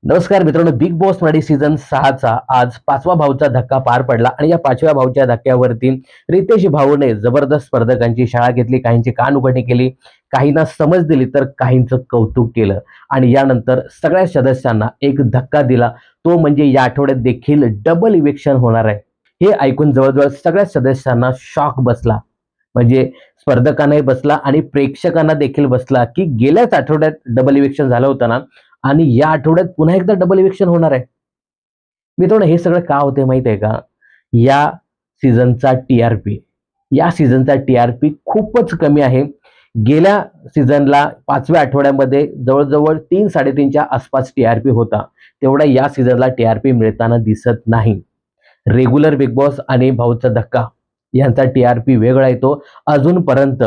नमस्कार मित्रांनो, big boss Marathi season 6चा आज 5वा भाऊचा धक्का पार पडला आणि या 5व्या भाऊच्या धक्क्यावरती रितेश भाऊने जबरदस्त स्पर्धकांची शाळा घेतली, काहींची कान उघडणी केली, काहींना समज दिली तर काहींचं कौतुक केलं आणि यानंतर सगळ्या सदस्यांना एक धक्का दिला. तो म्हणजे या आठवड्यात देखील डबल इव्हिक्शन होणार आहे. हे ऐकून जवळजवळ सगळ्या सदस्यांना शॉक बसला. म्हणजे स्पर्धकांनाही बसला आणि प्रेक्षकांना देखील बसला, की गेल्याच आठवड्यात डबल इव्हिक्शन झालं होतं ना आणि या आठवड्यात पुन्हा एकदा डबल इव्हिक्शन होणार आहे. मित्रांनो, हे सगळं का होते माहिती आहे का? या सीझनचा टी-आर-पी या सीझनचा टी-आर-पी खूपच कमी आहे. गेल्या सीझनला 5व्या आठवड्यामध्ये जवळ-जवळ 3-3.5च्या आसपास टी-आर-पी होता. तेवढा या सीझनला टी-आर-पी मिळताना दिसत नाही. रेग्युलर बिग बॉस आणि भाऊचा धक्का यांचा टी-आर-पी वेगळा येतो. अजूनपर्यंत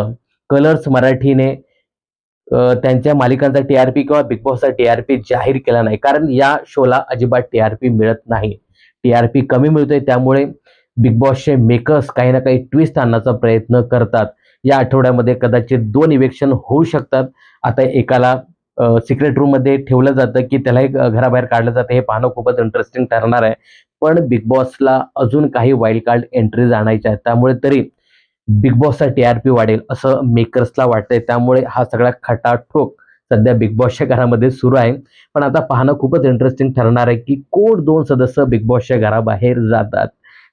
कलर्स मराठीने त्यांच्या मालिकांचा टी-आर-पी किंवा बिग बॉसचा टी-आर-पी जाहीर केला नाही. कारण या शोला अजिबात टी-आर-पी मिळत नाही. टी-आर-पी कमी मिळतोय त्यामुळे बिग बॉसचे मेकर्स काही ना काही ट्विस्ट आणण्याचा प्रयत्न करतात. या आठवड्यामध्ये कदाचित 2 इव्हिक्शन होऊ शकतात. आता एकाला सिक्रेट रूममध्ये ठेवलं जातं, की त्यालाही घराबाहेर काढलं जातं. हे पाहणं खूपच इंटरेस्टिंग ठरणार आहे. पण बिग बॉसला अजून काही वाईल्ड कार्ड एंट्रीज आणायच्या आहेत. त्यामुळे तरी बिग बॉसचा टी-आर-पी वाढेल असं मेकर्सला वाटतंय. त्यामुळे हा सगळा खटाटोप सध्या बिग बॉसच्या घरामध्ये सुरू आहे. पण आता पाहणं खूपच इंटरेस्टिंग ठरणार आहे, की कोण 2 सदस्य बिग बॉसच्या घराबाहेर जातात.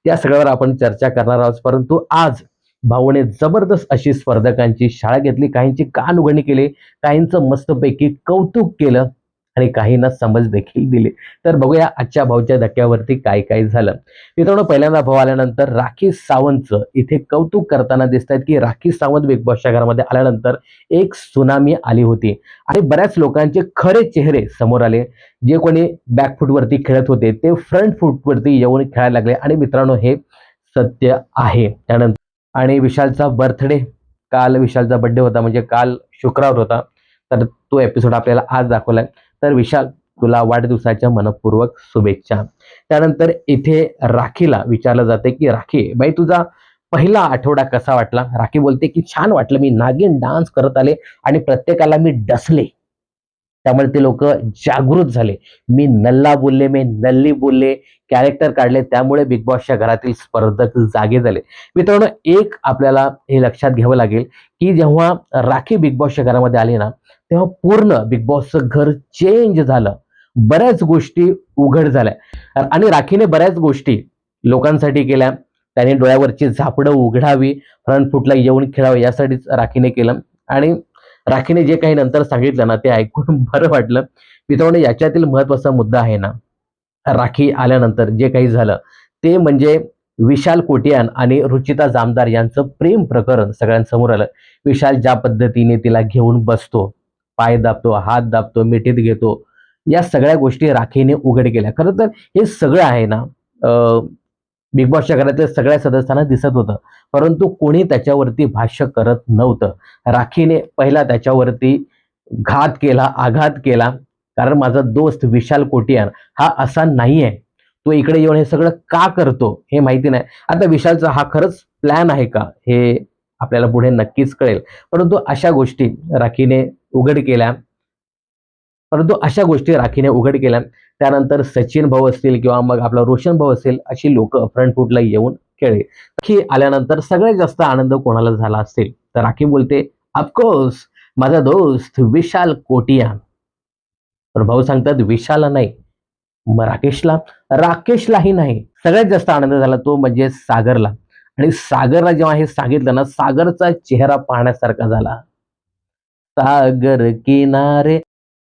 या सगळ्यावर आपण चर्चा करणार आहोत. परंतु आज भाऊने जबरदस्त अशी स्पर्धकांची शाळा घेतली, काहींची कान उघडणी केली, काहींचं मस्तपैकी कौतुक केलं आणि काहींना समज देखील दिली. तर बघूया आजच्या भाऊच्या धक्क्यावरती काय काय झालं. मित्रांनो, पहिल्यांदा भाऊ आल्यानंतर राखी सावंतचं इथे कौतुक करताना दिसत आहेत, की राखी सावंत बिग बॉसच्या घरामध्ये आल्यानंतर एक त्सुनामी आली होती आणि बऱ्याच लोकांचे खरे चेहरे समोर आले. जे कोणी बॅकफूटवरती खेळत होते ते फ्रंट फूटवरती येऊन खेळायला लागले आणि मित्रांनो, हे सत्य आहे. त्यानंतर आणि विशालचा बर्थडे, काल विशालचा बर्थडे होता, म्हणजे काल शुक्रवार होता. तर तो एपिसोड आपल्याला आज दाखवलाय. तर विशाल, तुला वाढदिवसाच्या मनपूर्वक शुभेच्छा. त्यानंतर इथे राखीला विचारलं जाते, की राखी बाई, तुझा पहिला आठवडा कसा वाटला? राखी बोलते, की छान वाटलं. मी नागिन डान्स करत आले आणि प्रत्येकाला मी डसले. त्यामुळे ते लोक जागृत झाले. मी नल्ला बोलले, मी नल्ली बोलले, कॅरेक्टर काढले. त्यामुळे बिग बॉसच्या घरातील स्पर्धक जागे झाले. मित्रांनो, एक आपल्याला हे लक्षात घ्यावं लागेल, की जेव्हा राखी बिग बॉसच्या घरामध्ये आली ना, तेव्हा पूर्ण बिग बॉसचं घर चेंज झालं. बऱ्याच गोष्टी उघड झाल्या आणि राखीने बऱ्याच गोष्टी लोकांसाठी केल्या. त्याने डोळ्यावरची झापडं उघडावी, फ्रंट फुटला येऊन खेळावं, यासाठीच राखीने केलं. आणि राखीने जे काही नंतर सांगितलं ना, ते ऐकून बरं वाटलं. मित्रांनो, याच्यातील महत्वाचा मुद्दा आहे ना, राखी आल्यानंतर जे काही झालं ते म्हणजे विशाल कोटियान आणि रुचिता जामदार यांचं प्रेम प्रकरण सगळ्यांसमोर आलं. विशाल ज्या पद्धतीने तिला घेऊन बसतो, पाय दाबतो, हात दाबतो, मिठीत घेतो, या सगळ्या गोष्टी राखीने उघड केल्या. खरं तर हे सगळं आहे ना, बिग बॉसच्या घरातल्या सगळ्या सदस्यांना दिसत होतं, परंतु कोणी त्याच्यावरती भाष्य करत नव्हतं. राखीने पहिला त्याच्यावरती घात केला, आघात केला. कारण माझा दोस्त विशाल कोटियान हा असा नाहीये. तो इकडे येऊन हे सगळं का करतो हे माहिती नाही. आता विशालचा हा खरंच प्लॅन आहे का, हे आपल्याला पुढे नक्कीच कळेल. परंतु अशा गोष्टी राखीने उघड केल्या. परंतु अशा गोष्टी राखीने उघड केल्या. त्यानंतर सचिन भाऊ असतील किंवा मग आपला रोशन भाऊ असेल, अशी लोक फ्रंट फूटला येऊन खेळले. राखी आल्यानंतर सगळ्यात जास्त आनंद कोणाला झाला असेल तर राखी बोलते, ऑफकोर्स माझा दोस्त विशाल कोटियान. तर भाऊ सांगतात विशालला नाही, मग राकेशला? राकेशलाही नाही. सगळ्यात जास्त आनंद झाला तो म्हणजे सागरला. आणि सागरला जेव्हा हे सांगितलं ना, सागरचा चेहरा पाहण्यासारखा झाला. सागर किनारे.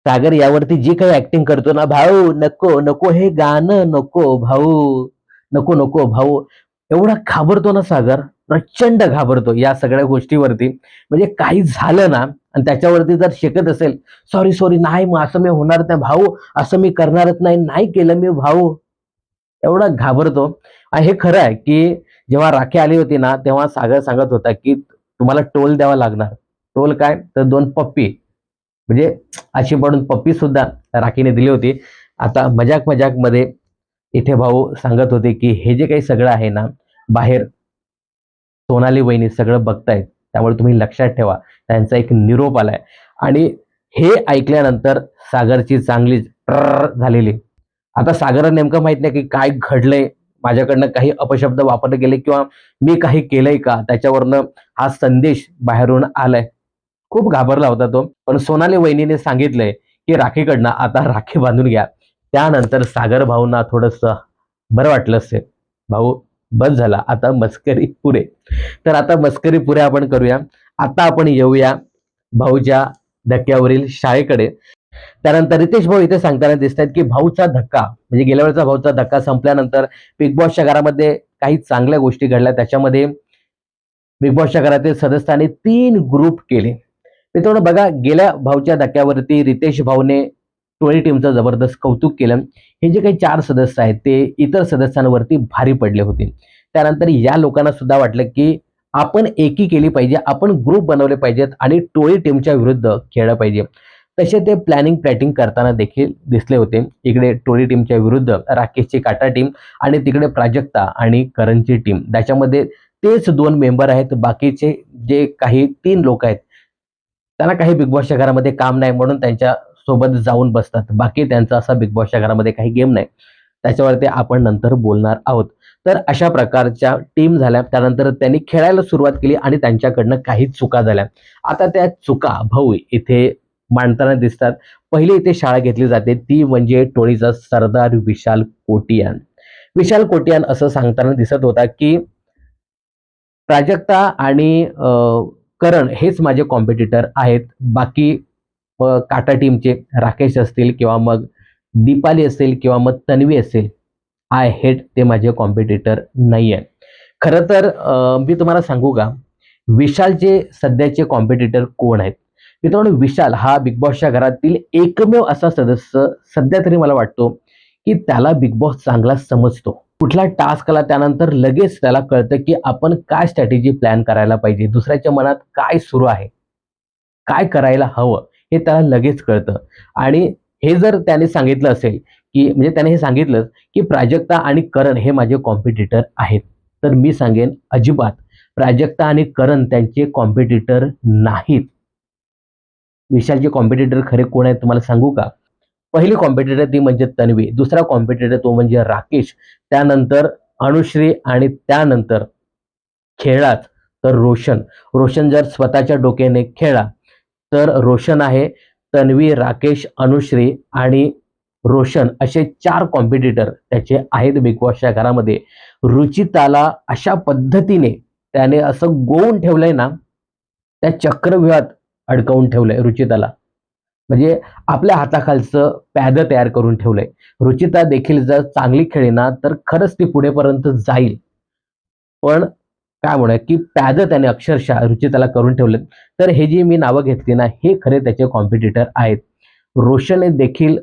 सागर यावरती जी काही ऍक्टिंग करतो ना, भाऊ नको नको हे गाणं नको भाऊ, नको नको भाऊ, एवढा घाबरतो ना सागर, प्रचंड घाबरतो या सगळ्या गोष्टीवरती. म्हणजे काही झालं ना आणि त्याच्यावरती जर शिकत असेल, सॉरी सॉरी, नाही मग असं मी होणार नाही भाऊ, असं मी करणारच नाही, नाही केलं मी भाऊ, एवढा घाबरतो. आणि हे खरं आहे, की जेव्हा राखी आली होती ना, तेव्हा सागर सांगत होता, की तुम्हाला टोल द्यावा लागणार. टोल काय तर 2 पप्पी, म्हणजे अशी म्हणून पप्पी सुद्धा राखीने दिली होती. आता मजाक मजाक मध्ये इथे भाऊ सांगत होते, की हे जे काही सगळं आहे ना, बाहेर सोनाली वहिनी सगळं बघतायत. त्यामुळे तुम्ही लक्षात ठेवा, त्यांचा एक निरोप आलाय. आणि हे ऐकल्यानंतर सागरची चांगलीच ट्रर झालेली. आता सागरला नेमकं माहित नाही की काय घडलंय, माझ्याकडनं काही अपशब्द वापरले गेले किंवा मी काही केलंय का, त्याच्यावरनं हा संदेश बाहेरून आलाय. खूप घाबरला होता तो. पण सोनाली वहिनीने सांगितलंय की राखीकडनं आता राखी बांधून घ्या. त्यानंतर सागर भाऊंना थोडंसं बरं वाटलं असेल. भाऊ बस झाला, आता मस्करी पुरे. तर आता मस्करी पुरे आपण करूया. आता आपण येऊया भाऊच्या धक्क्यावरील शाळेकडे. त्यानंतर रितेश भाऊ इथे सांगताना दिसतात की भाऊचा धक्का म्हणजे गेल्या वेळेचा भाऊचा धक्का संपल्यानंतर बिग बॉसच्या घरामध्ये काही चांगल्या गोष्टी घडल्या. त्याच्यामध्ये बिग बॉसच्या घरातील सदस्यांनी 3 ग्रुप केले. मित्रांनो बघा, गेल्या भाऊच्या धक्क्यावरती रितेश भाऊने टोळी टीमचं जबरदस्त कौतुक केलं. हे जे काही 4 सदस्य आहेत ते इतर सदस्यांवरती भारी पडले होते. त्यानंतर या लोकांना सुद्धा वाटलं की आपण एकी केली पाहिजे, आपण ग्रुप बनवले पाहिजेत आणि टोळी टीमच्या विरुद्ध खेळलं पाहिजे. तसे ते प्लॅनिंग प्लॅटिंग करताना देखील दिसले होते. इकडे टोळी टीमच्या विरुद्ध राकेशची काटा टीम आणि तिकडे प्राजक्ता आणि करणची टीम. त्याच्यामध्ये तेच 2 मेंबर आहेत. बाकीचे जे काही 3 लोक आहेत त्यांना काही बिग बॉसच्या घरामध्ये काम नाही म्हणून त्यांच्या सोबत जाऊन बसतात. बाकी त्यांचा असा बिग बॉसच्या घरामध्ये काही गेम नाही. त्याच्यावरती आपण नंतर बोलणार आहोत. तर अशा प्रकारच्या टीम झाल्या. त्यानंतर त्यांनी खेळायला सुरुवात केली आणि त्यांच्याकडनं काही चुका झाल्या. आता त्या चुका भाऊ इथे मांडताना दिसतात. पहिली इथे शाळा घेतली जाते ती म्हणजे टोळीचा सरदार विशाल कोटियान. विशाल कोटियान असं सांगताना दिसत होता की प्राजक्ता आणि करण हेच माझे कॉम्पिटिटर आहेत. बाकी काटा टीमचे राकेश असतील किंवा मग दीपाली असेल किंवा मग तन्वी असेल, आय हेट ते माझे कॉम्पिटिटर नाही आहे. खरं तर मी तुम्हाला सांगू का, विशालचे सध्याचे कॉम्पिटिटर कोण आहेत? मित्रांनो, विशाल हा बिग बॉसच्या घरातील एकमेव असा सदस्य सध्या तरी मला वाटतो की त्याला बिग बॉस चांगला समजतो. कुठला टास्क आला त्यानंतर लगेच त्याला कळतं की आपण काय स्ट्रॅटेजी प्लॅन करायला पाहिजे, दुसऱ्याच्या मनात काय सुरू आहे, काय करायला हवं हे त्याला लगेच कळतं. आणि हे जर त्याने सांगितलं असेल की म्हणजे त्याने हे सांगितलं की प्राजक्ता आणि करण हे माझे कॉम्पिटिटर आहेत, तर मी सांगेन अजिबात प्राजक्ता आणि करण त्यांचे कॉम्पिटिटर नाहीत. विशालचे कॉम्पिटिटर खरे कोण आहेत तुम्हाला सांगू का? पहिली कॉम्पिटिटर ती म्हणजे तन्वी, दुसरा कॉम्पिटिटर तो म्हणजे राकेश, त्यानंतर अनुश्री आणि त्यानंतर खेळलाच तर रोशन. रोशन जर स्वतःच्या डोक्याने खेळला तर रोशन आहे. तन्वी, राकेश, अनुश्री आणि रोशन असे 4 कॉम्पिटिटर त्याचे आहेत बिग बॉसच्या घरामध्ये. रुचिताला अशा पद्धतीने त्याने असं गोवून ठेवलंय ना, त्या चक्रव्यूहात अडकवून ठेवलंय रुचिताला. म्हणजे आपल्या हाताखालचं प्यादं तयार करून ठेवलंय. रुचिता देखील जर चांगली खेळली ना, तर खरंच ती पुढेपर्यंत जाईल. पण काय म्हणूया की प्यादं त्याने अक्षरशः रुचिताला करून ठेवलेत. तर हे जी मी नावं घेतली ना, हे खरे त्याचे कॉम्पिटिटर आहेत. रोशनने देखील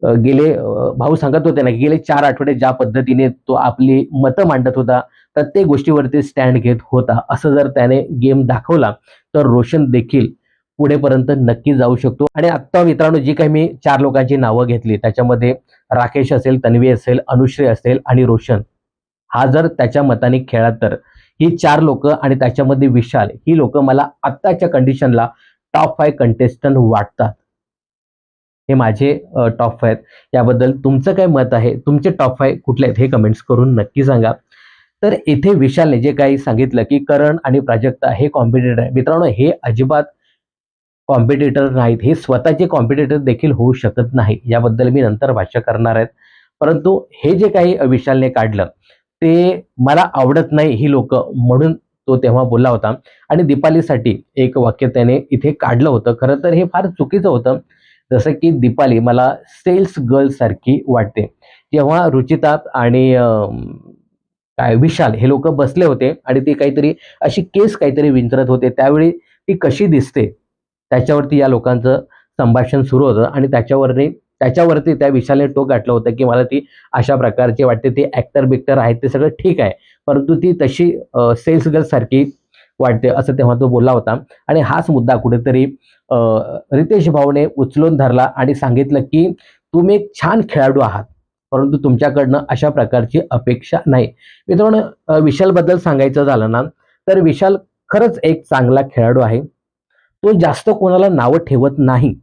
गेले भाऊ सांगत होते ना, की गेले 4 आठवडे ज्या पद्धतीने तो आपली मतं मांडत होता, प्रत्येक गोष्टीवरती स्टँड घेत होता. असं जर त्याने गेम दाखवला, तर रोशन देखील पुढेपर्यंत नक्की जाऊ शकतो. आणि आत्ता मित्रांनो जी काही मी 4 लोकांची नावं घेतली, त्याच्यामध्ये राकेश असेल, तन्वी असेल, अनुश्री असेल आणि रोशन. हा जर त्याच्या मताने खेळला तर ही 4 लोकं आणि त्याच्यामध्ये विशाल, ही लोकं मला आत्ताच्या कंडिशनला टॉप 5 कंटेस्टंट वाटतात. हे माझे टॉप 5 आहेत. याबद्दल तुमचं काय मत आहे? तुमचे टॉप 5 कुठले आहेत हे कमेंट्स करून नक्की सांगा. तर इथे विशालने जे काही सांगितलं, की करण आणि प्राजक्ता हे कॉम्पिटिटर आहे. मित्रांनो, हे अजिबात कॉम्पिटिटर नाहीत. हे स्वतःचे कॉम्पिटिटर देखील होऊ शकत नाही. याबद्दल मी नंतर भाष्य करणार आहे. परंतु हे जे काही विशालने काढलं, ते मला आवडत नाही ही लोकं म्हणून तो तेव्हा बोलला होता. आणि दीपालीसाठी एक वाक्य त्याने इथे काढलं होतं. खरं तर हे फार चुकीचं होतं. जसं की दीपाली मला सेल्स गर्ल सारखी वाटते. जेव्हा रुचिता आणि काय विशाल हे लोकं बसले होते आणि ते काहीतरी अशी केस काहीतरी विंचरत होते, त्यावेळी ती कशी दिसते त्याच्यावरती या लोकांचं संभाषण सुरू होतं. आणि त्याच्यावरती त्या विशालने टोक गाठलं होतं की मला ती अशा प्रकारची वाटते. ते ॲक्टर बिक्टर आहेत ते सगळं ठीक आहे, परंतु ती तशी सेल्स गर्ल सारखी वाटते असं तेव्हा तो बोलला होता. आणि हाच मुद्दा कुठेतरी रितेश भाऊने उचलून धरला आणि सांगितलं की तुम्ही एक छान खेळाडू आहात, परंतु तुमच्याकडनं अशा प्रकारची अपेक्षा नाही. मित्रांनो, विशालबद्दल सांगायचं झालं ना, तर विशाल खरंच एक चांगला खेळाडू आहे. तो जास्त कोणाला नावं ठेवत नाही.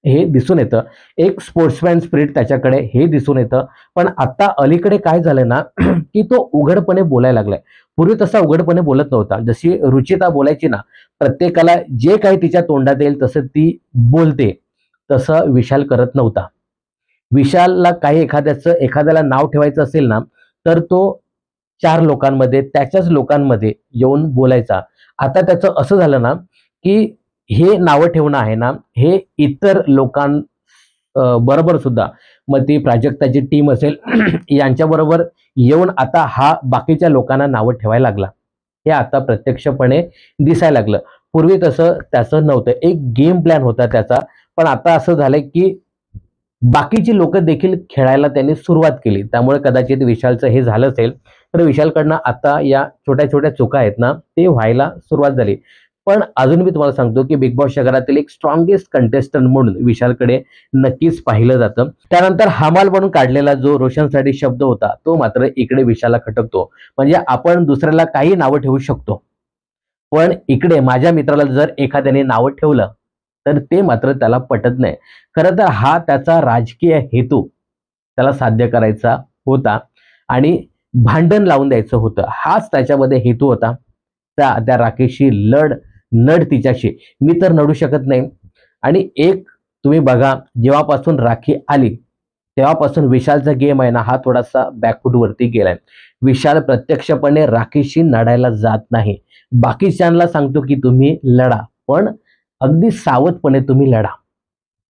हे दिसून येतं. एक स्पोर्ट्समॅन स्पिरिट त्याच्याकडे हे दिसून येतं. पण आता अलीकडे काय झालंय ना, की तो उघडपणे बोलायला लागलाय. पूर्वी तसा उघडपणे बोलत नव्हता. जशी रुचिता बोलायची ना, प्रत्येकाला जे काही तिच्या तोंडात येईल तसं ती बोलते. तसं विशाल करत नव्हता. विशालला काही एखाद्याला नाव ठेवायचं असेल ना, तर तो 4 लोकांमध्ये, त्याच्याच लोकांमध्ये येऊन बोलायचा. आता त्याचं असं झालं ना, की हे नावं ठेवणं आहे ना, हे इतर बरोबर सुद्धा, मग ती प्राजक्ताची टीम असेल यांच्याबरोबर येऊन आता हा बाकीच्या लोकांना नावं ठेवायला लागला. हे आता प्रत्यक्षपणे दिसायला लागलं. पूर्वी तसं त्याचं नव्हतं. एक गेम प्लॅन होता त्याचा. पण आता असं झालंय, की बाकीची लोकं देखील खेळायला त्यांनी सुरुवात केली. त्यामुळे कदाचित विशालचं हे झालं असेल. तर विशालकडनं आता या छोट्या-छोट्या चुका आहेत ना, ते व्हायला सुरुवात झाली. पण अजून मी तुम्हाला सांगतो, की बिग बॉसच्या घरातील एक स्ट्रॉंगेस्ट कंटेस्टंट म्हणून विशालकडे नक्कीच पाहिलं जातं. त्यानंतर हमाल म्हणून काढलेला जो रोशनसाठी शब्द होता, तो मात्र इकडे विशालला खटकतो. म्हणजे आपण दुसऱ्याला काही नावं ठेवू शकतो. पण इकडे माझ्या मित्राला जर एखाद्याने नावं ठेवलं, तर ते मात्र त्याला पटत नाही. खरं तर हा त्याचा राजकीय हेतू त्याला साध्य करायचा होता आणि भांडण लावून द्यायचं होतं. हाच त्याच्यामध्ये हेतू होता. त्या त्या राखेशी नड तिच्याशी. मी तर नडू शकत नाही. आणि एक तुम्ही बघा, जेव्हापासून राखी आली, तेव्हापासून विशालचा गेम आहे ना, हा थोडासा बॅकफूटवरती गेलाय. विशाल प्रत्यक्षपणे राखीशी लढायला जात नाही. बाकीच्यांना सांगतो की तुम्ही लढा, पण अगदी सावधपणे तुम्ही लढा.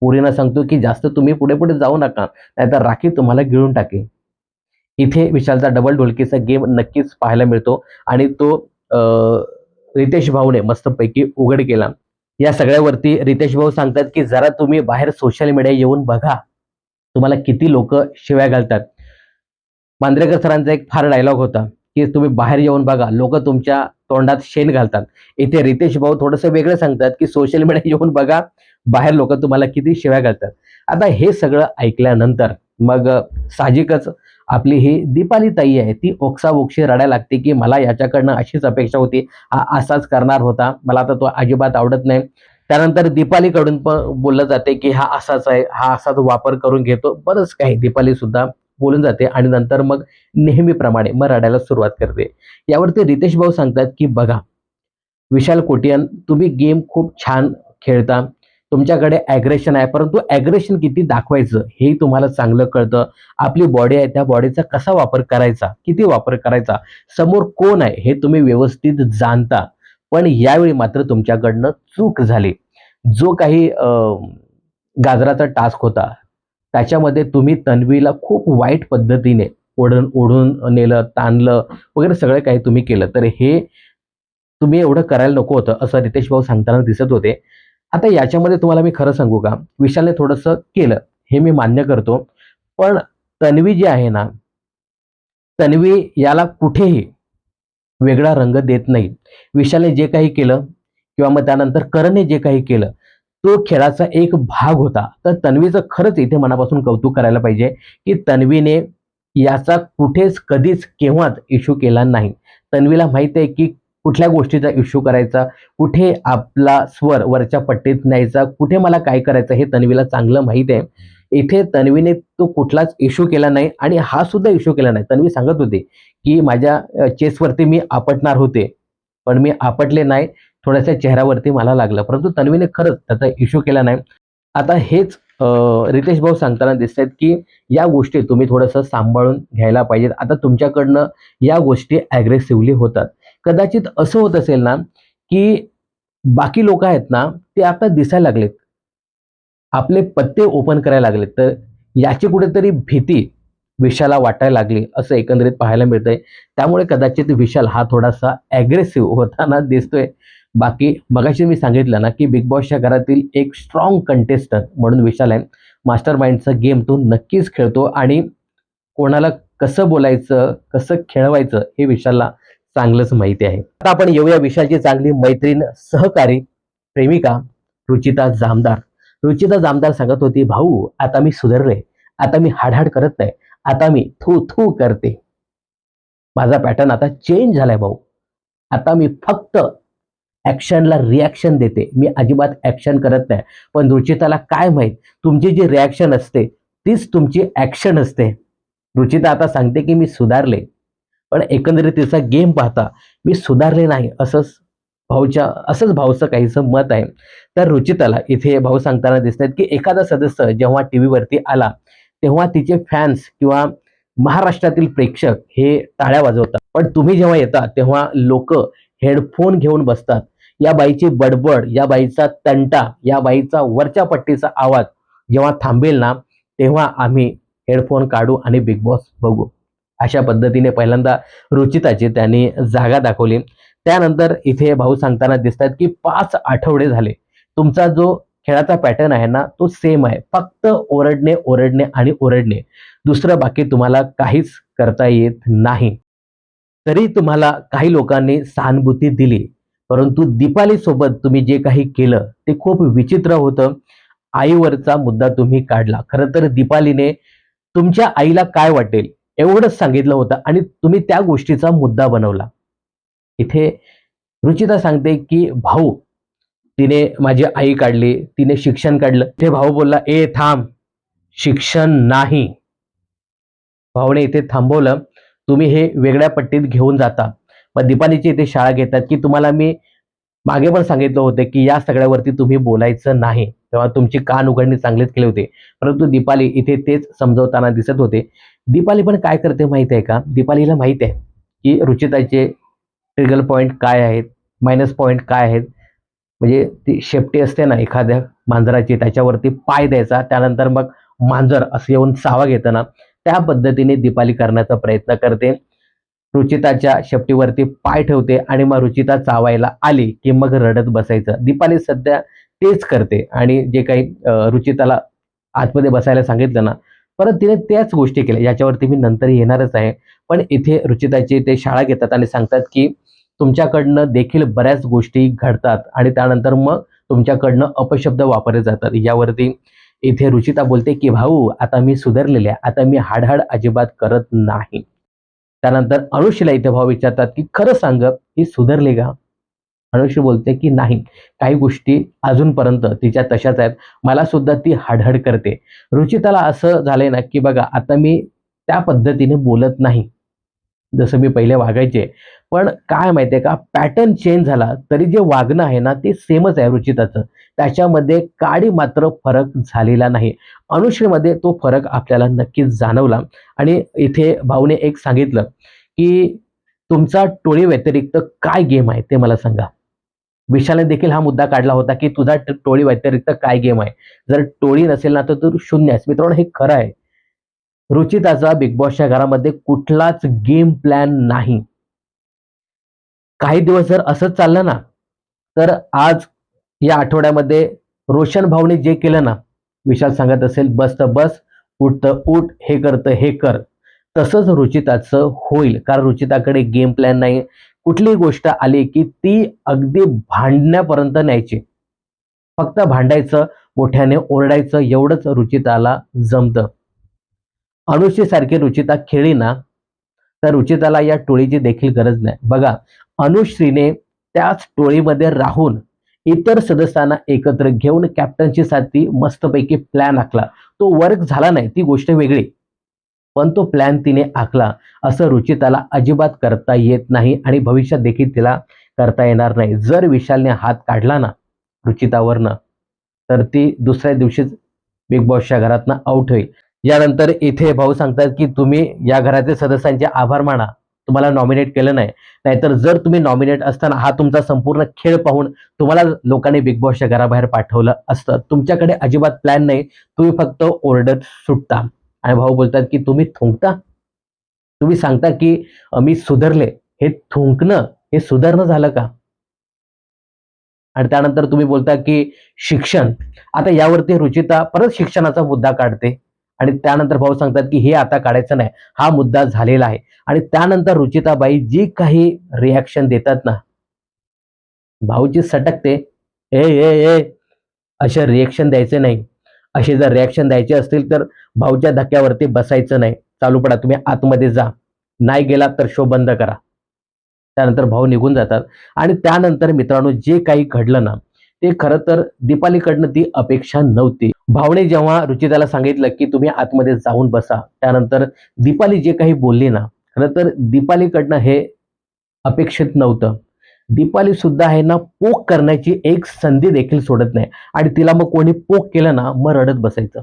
पोरींना सांगतो की जास्त तुम्ही पुढे-पुढे जाऊ नका, नाहीतर राखी तुम्हाला गिळून टाकेल. इथे विशालचा डबल ढोलकीचा गेम नक्कीच पाहायला मिळतो आणि तो अ, रितेश भाऊने मस्तपैकी उघड केला. या सगळ्यावरती रितेश भाऊ सांगतात की जरा तुम्ही बाहेर सोशल मीडिया येऊन बघा. तुम्हाला किती लोकं शिव्या घालतात. मांजरेकर सरांचा एक फार डायलॉग होता, की तुम्ही बाहेर येऊन बघा, लोकं तुमच्या तोंडात शेण घालतात. इथे रितेश भाऊ थोडंसं वेगळं सांगतात, की सोशल मीडिया येऊन बघा, बाहेर लोकं तुम्हाला किती शिव्या घालतात. आता हे सगळं ऐकल्यानंतर मग साहजिकच आपली ही दीपाली ताई आहे, ती ओक्साबोक्शी रडायला लागते, की मला याच्याकडनं अशीच अपेक्षा होती. हा असाच करणार होता. मला तर तो अजिबात आवडत नाही. त्यानंतर दीपालीकडून पण बोललं जाते, की हा असाच आहे, हा असाच वापर करून घेतो. बरंच काही दीपाली सुद्धा बोलून जाते आणि नंतर मग नेहमीप्रमाणे मग रडायला सुरुवात करते. यावरती रितेश भाऊ सांगतात, की बघा विशाल कोटियान तुम्ही गेम खूप छान खेळता. तुमच्याकडे अग्रेशन आहे, परंतु अग्रेशन किती दाखवायचं हेही तुम्हाला चांगलं कळतं. आपली बॉडी आहे, त्या बॉडीचा कसा वापर करायचा, किती वापर करायचा, समोर कोण आहे हे तुम्ही व्यवस्थित जाणता. पण यावेळी मात्र तुमच्याकडनं चूक झाली. जो काही गाजराचा टास्क होता, त्याच्यामध्ये तुम्ही तन्वीला खूप वाईट पद्धतीने ओढून ओढून नेलं, ताणलं वगैरे सगळं काही तुम्ही केलं. तर हे तुम्ही एवढं करायला नको होतं, असं रितेश भाऊ सांगताना दिसत होते. आता याच्यामध्ये तुम्हाला मी खरं सांगू का? विशालने थोडंसं केलं, हे मी मान्य करतो. पण तन्वी जी आहे ना, तन्वी याला कुठेही वेगळा रंग देत नाही. विशालने जे काही केलं किंवा मग त्यानंतर करणने जे काही केलं, तो खेळाचा एक भाग होता. तर तन्वीचं खरंच इथे मनापासून कौतुक करायला पाहिजे, की तन्वीने याचा कुठेच, कधीच, केव्हाच इश्यू केला नाही. तन्वीला माहीत आहे, की कुठल्या गोष्टीचा इश्यू करायचा, कुठे आपला स्वर वरच्या पट्टीत न्यायचा, कुठे मला काय करायचं हे तन्वीला चांगलं माहीत आहे. इथे तन्वीने तो कुठलाच इश्यू केला नाही आणि हा सुद्धा इश्यू केला नाही. तन्वी सांगत होती, की माझ्या चेसवरती मी आपटणार होते, पण मी आपटले नाही. थोड्याशा चेहऱ्यावरती मला लागलं. परंतु तन्वीने खरंच त्याचा इश्यू केला नाही. आता हेच रितेश भाऊ सांगताना दिसतायत, की या गोष्टी तुम्ही थोडंसं सांभाळून घ्यायला पाहिजेत. आता तुमच्याकडनं या गोष्टी अग्रेसिव्हली होतात. कदाचित असं होत असेल ना, की बाकी लोकं आहेत ना, ते आता दिसायला लागलेत. आपले पत्ते ओपन करायला लागलेत. तर याची कुठेतरी भीती विशालला वाटायला लागली, असं एकंदरीत पाहायला मिळतंय. त्यामुळे कदाचित विशाल हा थोडासा अग्रेसिव्ह होताना दिसतोय. बाकी मगाशी मी सांगितलं ना, की बिग बॉसच्या घरातील एक स्ट्राँग कंटेस्टंट म्हणून विशाल आहे. मास्टर माइंडचा गेम तो नक्कीच खेळतो आणि कोणाला कसं बोलायचं, कसं खेळवायचं हे विशालला चांगलंच माहिती आहे. आता आपण येऊया विशालची चांगली मैत्रीण, सहकारी, प्रेमिका रुचिता जामदार. रुचिता जामदार सांगत होती, "भाऊ, आता मी सुधारले. आता मी हाड करत नाही. आता मी थू-थू करते. माझा पॅटर्न आता चेंज झालाय भाऊ. आता मी फक्त ऍक्शनला रिॲक्शन देते, मी अजिबात ऍक्शन करत नाही. पण रुचिताला काय माहित, तुमची जी रिॲक्शन असते तीच तुमची ऍक्शन असते. रुचिता आता सांगते की मी सुधारले, पण एकंदरीत तिचा गेम पाहता मी सुधारले नाही, असंच भाऊचं काहीसं मत आहे. तर रुचिताला इथे भाऊ सांगताना दिसतात की एखादा सदस्य जेव्हा टीव्हीवरती आला तेव्हा तिचे फॅन्स किंवा महाराष्ट्रातील प्रेक्षक हे टाळ्या वाजवतात, पण तुम्ही जेव्हा येता तेव्हा लोक हेडफोन घेऊन बसतात. या बाईची बडबड, या बाईचा तंटा, या बाईचा वरच्या पट्टीचा आवाज जेव्हा थांबेल ना, तेव्हा आम्ही हेडफोन काढू आणि बिग बॉस बघू. अशा पद्धतीने पहिल्यांदा रुचिताची त्यांनी जागा दाखवली. त्यानंतर इथे भाऊ सांगताना दिसतात की 5 आठवडे झाले तुमचा जो खेळाचा पॅटर्न आहे ना तो सेम आहे, फक्त ओरडणे ओरडणे आणि ओरडणे, दुसरं बाकी तुम्हाला काहीच करता येत नाही. तरी तुम्हाला काही लोकांनी सहानुभूती दिली, परंतु दीपाली सोबत तुम्ही जे काही केलं ते खूप विचित्र होतं. आईवरचा मुद्दा तुम्ही काढला. खरं तर दीपालीने तुमच्या आईला काय वाटेल एवढंच सांगितलं होतं आणि तुम्ही त्या गोष्टीचा मुद्दा बनवला. इथे रुचिता सांगते की भाऊ, तिने माझी आई काढली, तिने शिक्षण काढलं. ते भाऊ बोलला, ए थांब, शिक्षण नाही. भाऊने इथे थांबवलं. तुम्ही हे वेगळ्या पट्टीत घेऊन जाता. मग दीपालीची इथे शाळा घेतात की तुम्हाला मी मागे पण सांगितलं होतं की या सगळ्यावरती तुम्ही बोलायचं नाही. तेव्हा तुमची कान उघडणी चांगलीच केली होती. परंतु दीपाली इथे तेच समजवताना दिसत होते. दीपाली पण काय करते माहिती आहे का? दीपालीला माहिती आहे की रुचिताचे ट्रिगर पॉइंट काय आहेत, मायनस पॉइंट काय आहेत. म्हणजे ती शेपटी असते ना एखाद्या मांजराची, त्याच्यावरती पाय द्यायचा, त्यानंतर मग मांजर असं येऊन चावा घेतं ना, त्या पद्धतीने दीपाली करण्याचा प्रयत्न करते. रुचिताच्या शेपटीवरती पाय ठेवते आणि मग रुचिता चावायला आली की मग रडत बसायचं. दीपाली सध्या तेच करते आणि जे काही रुचिताला आतमध्ये बसायला सांगितलं ना, परत तिने त्याच गोष्टी केल्या, याच्यावरती मी नंतर येणारच आहे. पण इथे रुचिताची ते शाळा घेतात आणि सांगतात की तुमच्याकडनं देखील बऱ्याच गोष्टी घडतात आणि त्यानंतर मग तुमच्याकडनं अपशब्द वापरले जातात. यावरती इथे रुचिता बोलते की भाऊ, आता मी सुधारलेले आहे, आता मी हाडहाड अजिबात करत नाही. त्यानंतर अनुश्रीला इथे भाऊ विचारतात की खरं सांग, ही सुधारली का? अनुश्री बोलते की नाही, काही गोष्टी अजूनपर्यंत तिच्या तशाच आहेत, मला सुद्धा ती हडहड करते. रुचिताला असं झालंय ना की बघा, आता मी त्या पद्धतीने बोलत नाही जसं मी पहिले वागायचे. पण काय माहितीये का, पॅटर्न चेंज झाला तरी जे वागणं आहे ना ते सेमच आहे रुचिताचं. त्याच्यामध्ये काडी मात्र फरक झालेला नाही. अनुश्रीमध्ये तो फरक आपल्याला नक्कीच जाणवला. आणि इथे भाऊने एक सांगितलं की तुमचा टोळी व्यतिरिक्त काय गेम आहे ते मला सांगा. विशालने देखील हा मुद्दा काढला होता की तुझा टोळी व्यतिरिक्त काय गेम आहे. जर टोळी नसेल ना तर तू शून्य आहेस. मित्रांनो, हे खरं आहे. रुचिताचा बिग बॉसच्या घरामध्ये कुठलाच गेम प्लॅन नाही. काही दिवस जर असंच चाललं ना, तर आज या आठवड्यामध्ये रोशन भाऊने जे केलं ना, विशाल सांगत असेल बस तर बस, उठ तर उठ, हे कर तर हे कर. तसंच रुचिताचं होईल. कारण रुचिताकडे गेम प्लॅन नाही. कुठलीही गोष्ट आली की ती अगदी भांडण्यापर्यंत न्यायची. फक्त भांडायचं, मोठ्याने ओरडायचं एवढंच रुचिताला जमतं. अनुश्रीसारखी रुचिता खेळली ना, तर रुचिताला या टोळीची देखील गरज नाही. बघा, अनुश्रीने त्याच टोळीमध्ये राहून इतर सदस्यांना एकत्र घेऊन कॅप्टन्सीसाठी मस्तपैकी प्लॅन आखला. तो वर्क झाला नाही ती गोष्ट वेगळी, पण तो प्लॅन तिने आखला. असं रुचिताला अजिबात करता येत नाही आणि भविष्यात देखील तिला करता येणार नाही. जर विशालने हात काढला ना रुचितावरनं, तर ती दुसऱ्या दिवशीच बिग बॉसच्या घरातनं आउट होईल. यानंतर इथे भाऊ सांगतात की तुम्ही या घरातील सदस्यांचे आभार माना, तुम्हाला नॉमिनेट केलं नाही. नाहीतर जर तुम्ही नॉमिनेट असताना हा तुमचा संपूर्ण खेळ पाहून तुम्हाला लोकांनी बिग बॉसच्या घराबाहेर पाठवलं असतं. तुमच्याकडे अजिबात प्लॅन नाही, तुम्ही फक्त ओरडत सुटता. आणि भाऊ बोलतात की तुम्ही थुंकता, तुम्ही सांगता की मी सुधारले. हे थुंकणं हे सुधारणं झालं का? आणि त्यानंतर तुम्ही बोलता की शिक्षण. आता यावरती रुचिता परत शिक्षणाचा मुद्दा काढते आणि त्यानंतर भाऊ सांगतात की हे आता काढायचं नाही, हा मुद्दा झालेला आहे. आणि त्यानंतर रुचिताबाई जी काही रिॲक्शन देतात ना, भाऊची सटकते. ए ए ए असे रिॲक्शन द्यायचे नाही. असे जर रिॲक्शन द्यायचे असतील तर भाऊच्या धक्क्यावरती बसायचं नाही. चालू पडा, तुम्ही आतमध्ये जा, नाही गेला तर शो बंद करा. त्यानंतर भाऊ निघून जातात आणि त्यानंतर मित्रांनो जे काही घडलं ना ते खरं तर दीपालीकडनं ती अपेक्षा नव्हती. भावने जेव्हा रुचिताला सांगितलं की तुम्ही आतमध्ये जाऊन बसा, त्यानंतर दीपाली जे काही बोलली ना, खरं तर दीपालीकडनं हे अपेक्षित नव्हतं. दीपाली सुद्धा आहे ना पोक करण्याची एक संधी देखील सोडत नाही आणि तिला मग कोणी पोक केलं ना मग रडत बसायचं.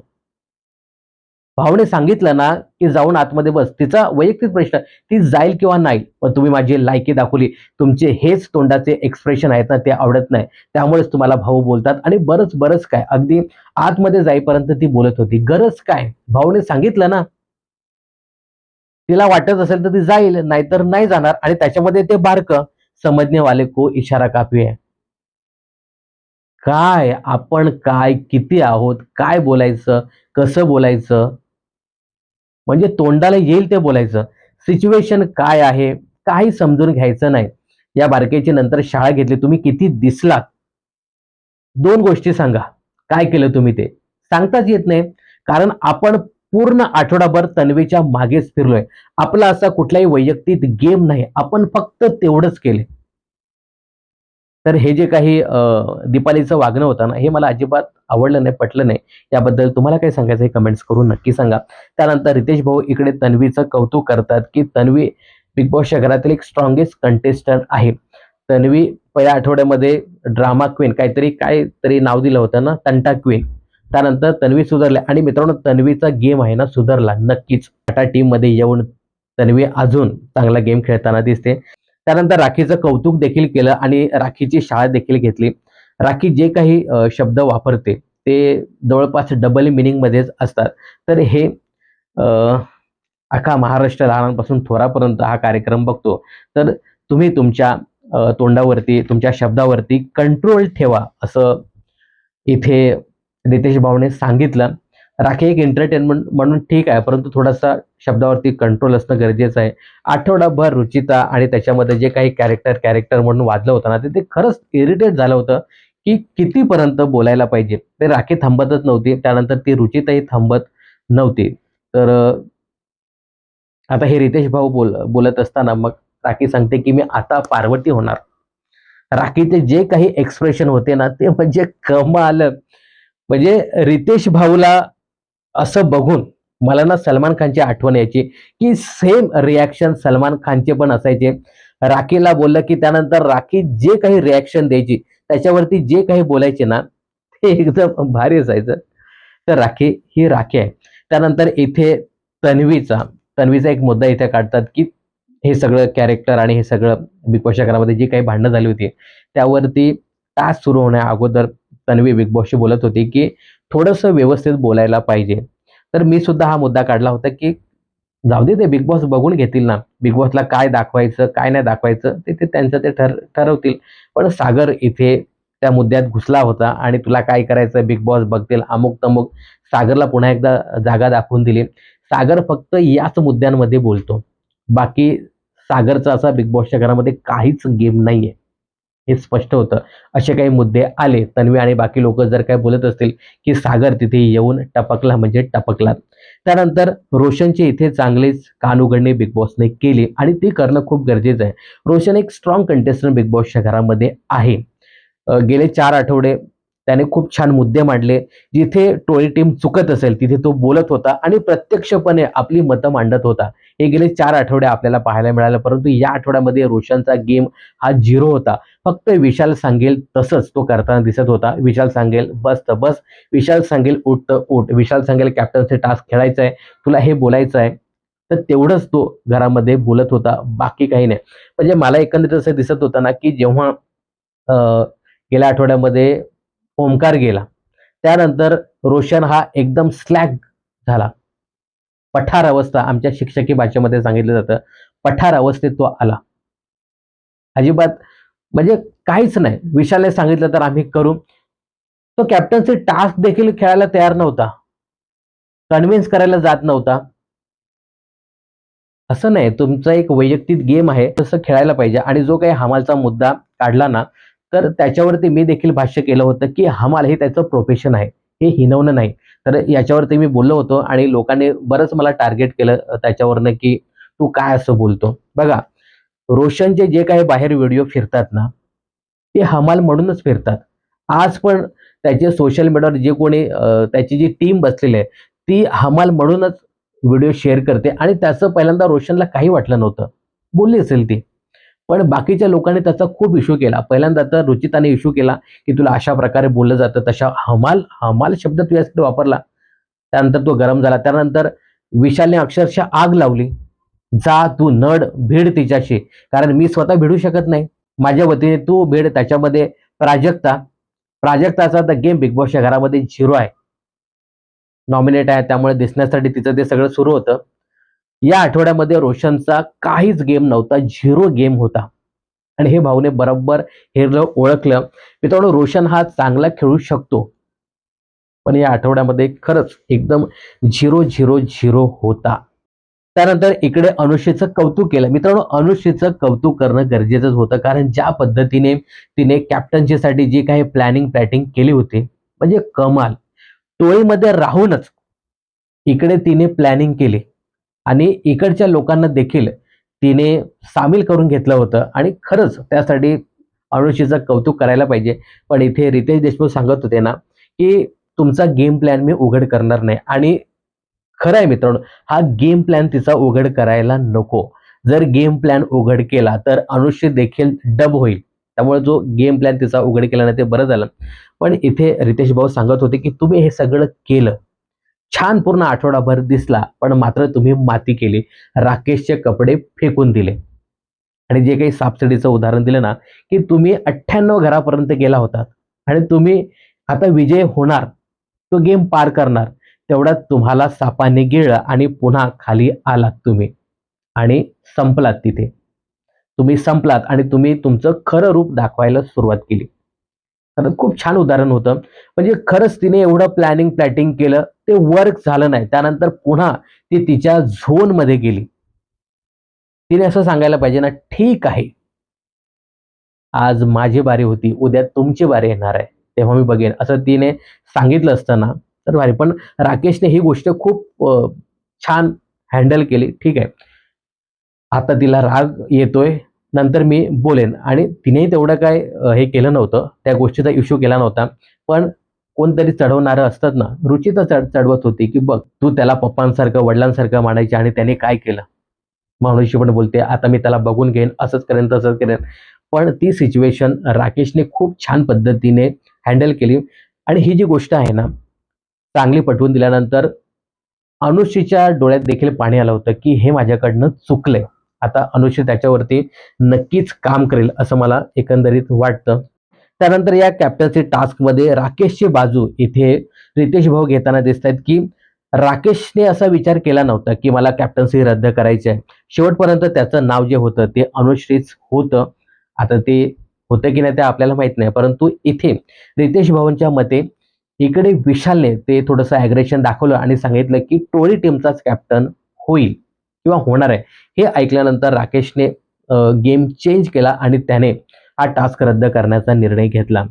भावने सांगितलं ना, की जाऊन आतमध्ये बस. तिचा वैयक्तिक प्रश्न, ती जाईल किंवा नाही. पण तुम्ही माझी लायकी दाखवली. तुमचे हेच तोंडाचे एक्सप्रेशन आहेत ना, ते आवडत नाही. त्यामुळेच तुम्हाला भाऊ बोलतात आणि बरंच काय, अगदी आतमध्ये जाईपर्यंत ती बोलत होती. गरज काय? भाऊने सांगितलं ना, तिला वाटत असेल तर ती जाईल, नाहीतर नाही जाणार आणि त्याच्यामध्ये ते बारकं, समझने वाले को इशारा काफी है. काय, आपण काय, किती आहोत, काय बोलायचं, कसं बोलायचं, म्हणजे तोंडाला येईल ते बोलायचं. सिच्युएशन काय आहे, काही समजून घ्यायचं नाही. या बारकेची नंतर शाळा घेतली. तुम्ही किती दिसलात? 2 गोष्टी सांगा. काय केलं तुम्ही ते? सांगताच येत नाही. कारण आपण पूर्ण आठवडाभर तन्वीच्या मागेच फिरलोय. आपला असा कुठलाही वैयक्तिक गेम नाही. आपण फक्त तेवढंच केले. तर हे जे काही दीपालीचं वागणं होतं ना, हे मला अजिबात आवडलं नाही, पटलं नाही. याबद्दल तुम्हाला काय सांगायचं आहे कमेंट्स करून नक्की सांगा. त्यानंतर रितेश भाऊ इकडे तन्वीचं कौतुक करतात, की तन्वी बिग बॉसच्या घरातील एक स्ट्रॉंगेस्ट कंटेस्टंट आहे. तन्वी पहिल्या आठवड्यामध्ये ड्रामा क्वीन काहीतरी नाव दिलं होतं ना, तंटा क्वीन. त्यानंतर तन्वी सुधारली आणि मित्रांनो तन्वीचा गेम आहे ना सुधारला नक्कीच. टाटा टीममध्ये येऊन तन्वी अजून चांगला गेम खेळताना दिसते. त्यानंतर राखीचं कौतुक देखील केलं आणि राखीची शाळा देखील घेतली. राखी जे काही शब्द वापरते ते जवळपास डबल मिनिंगमध्येच असतात. तर हे अ, अख्खा महाराष्ट्र लहानांपासून थोरापर्यंत हा कार्यक्रम बघतो. तर तुम्ही तुमच्या तोंडावरती, तुमच्या शब्दावरती कंट्रोल ठेवा, असं इथे नितेश भाऊने सांगितलं. राखी एक एंटरटेनमेंट म्हणून ठीक आहे, परंतु थोडासा शब्दावरती कंट्रोल असणं गरजेचं आहे. आठवडाभर रुचिता आणि त्याच्यामध्ये जे काही कॅरेक्टर म्हणून वाजलं होतं ना, ते खरंच इरिटेट झालं होतं, की कितीपर्यंत बोलायला पाहिजे. ते राखी थांबतच नव्हती. त्यानंतर ती रुचिताही थांबत नव्हती. तर आता हे रितेश भाऊ बोलत असताना मग राखी सांगते, की "मी आता पार्वती होणार." राखीचे जे काही एक्सप्रेशन होते ना, ते म्हणजे कमाल. म्हणजे रितेश भाऊला असं बघून मला ना सलमान खानची आठवण यायची, की सेम रिएक्शन सलमान खानचे पण असायचे. राखीला बोललं, की त्यानंतर राखी जे काही रिएक्शन द्यायची, त्याच्यावरती जे काही बोलायचे ना, ते एकदम भारी असायचं. तर राखी ही राखी आहे. त्यानंतर इथे तन्वीचा तन्वीचा एक मुद्दा इथे काढतात, की हे सगळं कॅरेक्टर आणि हे सगळं बिग बॉसच्या घरामध्ये जी काही भांडणं झाली होती, त्यावरती टास्क सुरू होण्या अगोदर तन्वी बिग बॉसशी बोलत होती, की थोडंसं व्यवस्थित बोलायला पाहिजे. तर मी सुद्धा हा मुद्दा काढला होता, की जाऊ दे ते बिग बॉस बघून घेतील ना. बिग बॉसला काय दाखवायचं, काय नाही दाखवायचं ते ते त्यांचं ते ठरवतील. पण सागर इथे त्या मुद्द्यात घुसला होता आणि तुला काय करायचं बिग बॉस बघतील अमुक-तमुक. सागरला पुन्हा एकदा जागा दाखवून दिली. सागर फक्त याच मुद्द्यांमध्ये बोलतो. बाकी सागरचा असा बिग बॉसच्या घरामध्ये काहीच गेम नाहीये. हे स्पष्ट होतं. असे काही मुद्दे आले, तन्वी आणि बाकी लोकं जर काही बोलत असतील, की सागर तिथे येऊन टपकला म्हणजे टपकला. त्यानंतर रोशनची इथे चांगलीच कानउघडणी बिग बॉसने केली आणि ती करणं खूप गरजेचं आहे. रोशन एक स्ट्रॉंग कंटेस्टंट बिग बॉसच्या घरामध्ये आहे. गेले 4 आठवडे त्याने खूप छान मुद्दे मांडले. जिथे टोळी टीम चुकत असेल, तिथे तो बोलत होता आणि प्रत्यक्षपणे आपली मतं मांडत होता. हे गेले 4 आठवडे आपल्याला पाहायला मिळालं. परंतु या आठवड्यामध्ये रोशनचा गेम हा 0 होता. फक्त विशाल सांगेल तसंच तो करताना दिसत होता. विशाल सांगेल बस तर बस, विशाल सांगेल उठ तर उठ, विशाल सांगेल कॅप्टन्सी टास्क खेळायचा आहे, तुला हे बोलायचं आहे. तर तेवढंच तो घरामध्ये बोलत होता, बाकी काही नाही. म्हणजे मला एकंदरीत असं दिसत होतं ना, की जेव्हा अ, गेल्या आठवड्यामध्ये ओमकार गेला. त्यानंतर रोशन हा एकदम स्लॅक झाला. पठार अवस्था आमच्या शिक्षकी भाषेमध्ये सांगितलं जातं. पठार अवस्थेत तो आला. अजिबात म्हणजे काहीच नाही. विशालने सांगितलं तर आम्ही करू. तो कॅप्टन्सी टास्क देखील खेळायला तयार नव्हता. कन्व्हिन्स करायला जात नव्हता. असं नाही, तुमचा एक वैयक्तिक गेम आहे, तसं खेळायला पाहिजे आणि जो काही हमालचा मुद्दा काढला ना, तर त्याच्यावरती मी देखील भाष्य केलं होतं, की हमाल हे त्याचं प्रोफेशन आहे. हे हिणवणं नाही. तर याच्यावरती मी बोललो होतो आणि लोकांनी बरंच मला टार्गेट केलं त्याच्यावरनं, की "तू काय असं बोलतो?" बघा, रोशनचे जे काही बाहेर व्हिडिओ फिरतात ना, ते हमाल म्हणूनच फिरतात. आज पण त्याचे सोशल मीडियावर जे कोणी त्याची जी टीम बसलेली आहे, ती हमाल म्हणूनच व्हिडिओ शेअर करते आणि त्याचं पहिल्यांदा रोशनला काही वाटलं नव्हतं. बोलली असेल ती. पण बाकीच्या लोकांनी त्याचा खूप इश्यू केला. पहिल्यांदा तर रुचिताने इश्यू केला, की तुला अशा प्रकारे बोललं जातं, तशा हमाल हमाल शब्द तू यासाठी वापरला. त्यानंतर तो गरम झाला. त्यानंतर विशालने अक्षरशः आग लावली. जा तू नड, भिड तिच्याशी. कारण मी स्वतः भिडू शकत नाही. माझ्या वतीने तू भिड. त्याच्यामध्ये प्राजक्ता, प्राजक्ताचा द गेम बिग बॉसच्या घरामध्ये 0 आहे. नॉमिनेट आहे त्यामुळे दिसण्यासाठी तिचं ते सगळं सुरू होतं. या आठवड्यामध्ये रोशनचा काहीच गेम नव्हता. 0 गेम होता. आणि हे भाऊने बरोबर हेरलं, ओळखलं. मित्रांनो, रोशन हा चांगला खेळू शकतो. पण या आठवड्यामध्ये खरंच एकदम 0-0-0 होता. त्यानंतर इकडे अनुष्येचं कौतुक केलं. मित्रांनो, अनुष्येचं कौतुक करणं गरजेचंच होतं. कारण ज्या पद्धतीने तिने कॅप्टन्सीसाठी जी काही प्लॅनिंग केली होती, म्हणजे कमाल. टोळीमध्ये राहूनच इकडे तिने प्लॅनिंग केली आणि इकडच्या लोकांना देखील तिने सामील करून घेतलं होतं आणि खरंच त्यासाठी अनुष्येचं कौतुक करायला पाहिजे. पण इथे रितेश देशमुख सांगत होते ना, की तुमचा गेम प्लॅन मी उघड करणार नाही आणि खरं आहे मित्रांनो, हा गेम प्लॅन तिचा उघड करायला नको. जर गेम प्लॅन उघड केला तर अनुष्य देखील डब होईल. त्यामुळे जो गेम प्लॅन तिचा उघड केला नाही ते बरं झालं. पण इथे रितेश भाऊ सांगत होते, की तुम्ही हे सगळं केलं. छान पूर्ण आठवडाभर दिसला, पण मात्र तुम्ही माती केली. राकेशचे कपडे फेकून दिले. आणि जे काही सापशिडीचं उदाहरण दिलं ना, की तुम्ही 98 घरापर्यंत गेला होतात आणि तुम्ही आता विजय होणार, तो गेम पार करणार. तेवढ्यात तुम्हाला सापाने गिळलं आणि पुन्हा खाली आलात तुम्ही आणि संपलात तिथे. तुम्ही संपलात आणि तुम्ही तुमचं खरं रूप दाखवायला सुरुवात केली. खरंच खूप छान उदाहरण होतं. म्हणजे खरंच तिने एवढं प्लॅनिंग केलं, ते वर्क झालं नाही. त्यानंतर पुन्हा ती तिच्या झोनमध्ये गेली. तिने असं सांगायला पाहिजे ना, ठीक आहे, आज माझी बारी होती, उद्या तुमची बारी येणार आहे. तेव्हा मी बघेन. असं तिने सांगितलं असतं ना, तर भारी. पण राकेशने ही गोष्ट खूप छान हँडल केली. ठीक आहे. आता तिला राग येतोय, नंतर मी बोलेन आणि तिनेही तेवढं काय हे केलं नव्हतं. त्या गोष्टीचा इश्यू केला नव्हता. पण कोणतरी चढवणारं असतात ना, रुचिता चढवत होती, की बघ तू त्याला पप्पांसारखं, वडिलांसारखं मानायची आणि त्याने काय केलं? मानुषी पण बोलते, "आता मी त्याला बघून घेईन, असंच करेन, तसंच करेन." पण ती सिच्युएशन राकेशने खूप छान पद्धतीने हँडल केली आणि ही जी गोष्ट आहे ना, चांगली पटवून दिल्यानंतर अनुश्रीच्या डोळ्यात देखील पाणी आलं होतं, की हे माझ्याकडनं चुकलंय. आता अनुश्री त्याच्यावरती नक्कीच काम करेल, असं मला एकंदरीत वाटतं. त्यानंतर या कॅप्टन्सी टास्कमध्ये राकेशची बाजू इथे रितेश भाऊ घेताना दिसतायत, की राकेशने असा विचार केला नव्हता, की मला कॅप्टन्सी रद्द करायची आहे. शेवटपर्यंत त्याचं नाव जे होतं ते अनुश्रीच होतं. आता ते होतं की नाही ते आपल्याला माहीत नाही. परंतु इथे रितेश भाऊंच्या मते इकडे विशालने ते थोडंसं ॲग्रेशन दाखवलं आणि सांगितलं, की टोळी टीमचाच कॅप्टन होईल किंवा होणार आहे. हे ऐकल्यानंतर राकेशने गेम चेंज केला आणि त्याने हा टास्क रद्द करण्याचा निर्णय घेतला.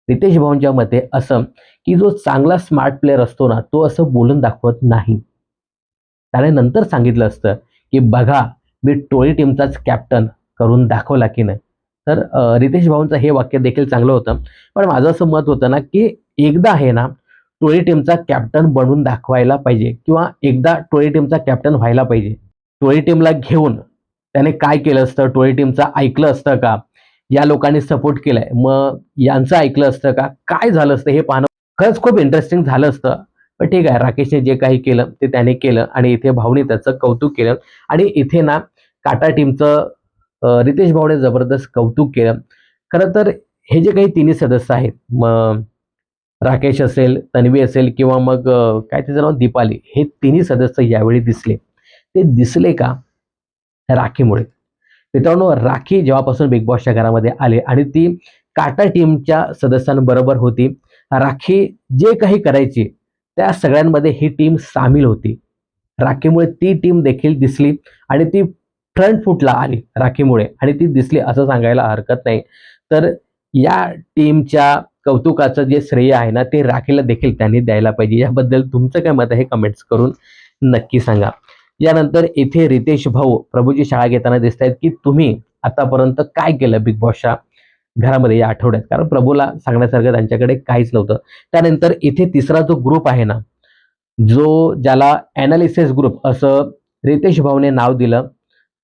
रितेश भाऊंच्या मते असं, की जो चांगला स्मार्ट प्लेयर असतो ना, तो असं बोलून दाखवत नाही. त्याने नंतर सांगितलं असतं, की बघा मी टोळी टीमचाच कॅप्टन करून दाखवला की नाही. तर रितेश भाऊंचं हे वाक्य देखील चांगलं होतं. पण माझं असं मत होतं ना, की एकदा आहे ना, टोळी टीमचा कॅप्टन बनवून दाखवायला पाहिजे किंवा एकदा टोळी टीमचा कॅप्टन व्हायला पाहिजे. टोळी टीमला घेऊन त्याने काय केलं असतं? टोळी टीमचं ऐकलं असतं का? या लोकांनी सपोर्ट केलाय, मग यांचं ऐकलं असतं का? काय झालं असतं हे पाहणं खरंच खूप इंटरेस्टिंग झालं असतं. पण ठीक आहे, राकेशने जे काही केलं ते त्याने केलं आणि इथे भाऊने त्याचं कौतुक केलं आणि इथे ना काटा टीमचं रितेश भाऊने जबरदस्त कौतुक केलं. खरं तर हे जे काही तिन्ही सदस्य आहेत, मग राकेश असेल, तन्वी असेल किंवा मग काय तिचं नाव दीपाली, हे तिन्ही सदस्य यावेळी दिसले. ते दिसले का? राखीमुळे. मित्रांनो, राखी जेव्हापासून बिग बॉसच्या घरामध्ये आले आणि ती काटा टीमच्या सदस्यांबरोबर होती. राखी जे काही करायची त्या सगळ्यांमध्ये ही टीम सामील होती. राखीमुळे ती टीम देखील दिसली आणि ती फ्रंट फूटला आली राखीमुळे आणि ती दिसली असं सांगायला हरकत नाही. तर या टीमच्या कौतुकाचं जे श्रेय आहे ना, ते राखीला देखील त्यांनी द्यायला पाहिजे. याबद्दल तुमचं काय मत आहे हे कमेंट्स करून नक्की सांगा. यानंतर इथे रितेश भाऊ प्रभूची शाळा घेताना दिसत आहेत की तुम्ही आतापर्यंत काय केलं बिग बॉसच्या घरामध्ये या आठवड्यात, कारण प्रभूला सांगण्यासारखं त्यांच्याकडे काहीच नव्हतं. त्यानंतर इथे तिसरा जो ग्रुप आहे ना, ज्याला ॲनालिसिस ग्रुप असं रितेश भाऊने नाव दिलं,